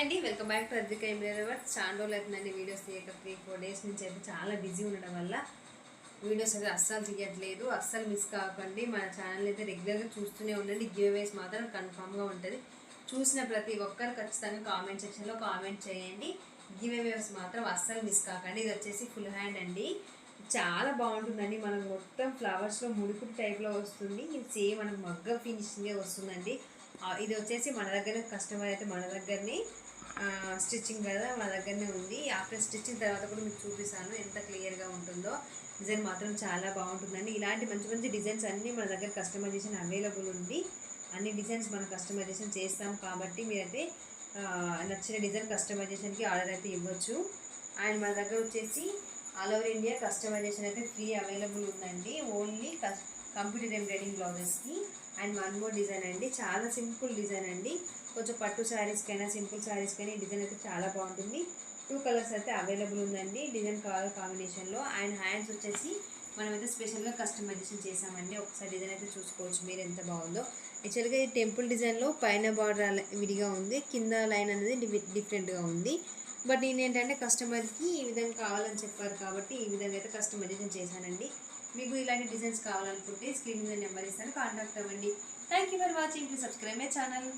అండి welcome back to Advika embroidery. చాలా రోజులు అవుతుందండి వీడియోస్ తీయక 3-4 డేస్ నుంచి అయితే చాలా బిజీ ఉండడం వల్ల వీడియోస్ అయితే అస్సలు తీయట్లేదు. అస్సలు మిస్ కాకండి. మన ఛానల్ అయితే రెగ్యులర్గా చూస్తూనే ఉండండి. గివ్ అవేస్ మాత్రం కన్ఫామ్గా ఉంటుంది. చూసిన ప్రతి ఒక్కరు ఖచ్చితంగా కామెంట్ సెక్షన్లో కామెంట్ చేయండి. గివ్ అవేస్ మాత్రం అస్సలు మిస్ కాకండి. ఇది వచ్చేసి ఫుల్ హ్యాండ్ అండి, చాలా బాగుంటుందండి. మనకు మొత్తం ఫ్లవర్స్లో ముడుకుడు టైప్లో వస్తుంది. ఇది సేమ్ మనకు మగ్గ ఫినిషింగే వస్తుందండి. ఇది వచ్చేసి మన దగ్గర కస్టమర్ అయితే మన దగ్గరనే స్టిచ్చింగ్ కదా మన దగ్గరనే ఉంది. ఆఫ్టర్ స్టిచ్చింగ్ తర్వాత కూడా మీకు చూపిస్తాను ఎంత క్లియర్గా ఉంటుందో. డిజైన్ మాత్రం చాలా బాగుంటుందండి. ఇలాంటి మంచి మంచి డిజైన్స్ అన్నీ మన దగ్గర కస్టమైజేషన్ అవైలబుల్ ఉంది. అన్ని డిజైన్స్ మనం కస్టమైజేషన్ చేస్తాం కాబట్టి మీరైతే నచ్చిన డిజైన్ కస్టమైజేషన్కి ఆర్డర్ అయితే ఇవ్వచ్చు. అండ్ మన దగ్గర వచ్చేసి ఆల్ ఓవర్ ఇండియా కస్టమైజేషన్ అయితే ఫ్రీ అవైలబుల్ ఉందండి. ఓన్లీ కంప్యూటర్ ఎంబ్రాయిడింగ్ బ్లౌజెస్కి. అండ్ వన్ మోర్ డిజైన్ అండి, చాలా సింపుల్ డిజైన్ అండి. కొంచెం పట్టు శారీస్కైనా సింపుల్ శారీస్కైనా ఈ డిజైన్ అయితే చాలా బాగుంటుంది. 2 కలర్స్ అయితే అవైలబుల్ ఉందండి డిజైన్ కలర్ కాంబినేషన్లో. అండ్ హ్యాండ్స్ వచ్చేసి మనమైతే స్పెషల్గా కస్టమైజేషన్ చేసామండి. ఒకసారి డిజైన్ అయితే చూసుకోవచ్చు మీరు ఎంత బాగుందో. యాక్చువల్గా ఈ టెంపుల్ డిజైన్లో పైన బార్డర్ విడిగా ఉంది, కింద లైన్ అనేది డిఫరెంట్గా ఉంది. బట్ నేను ఏంటంటే కస్టమర్కి ఈ విధంగా కావాలని చెప్పారు కాబట్టి ఈ విధంగా అయితే కస్టమైజేషన్ చేశానండి. మీకు ఇలాంటి డిజైన్స్ కావాలనుకుంటే స్క్రీన్ మీద నెంబర్ ఇస్తాను, కాంటాక్ట్ అవ్వండి. Thank you for watching. Please subscribe my channel.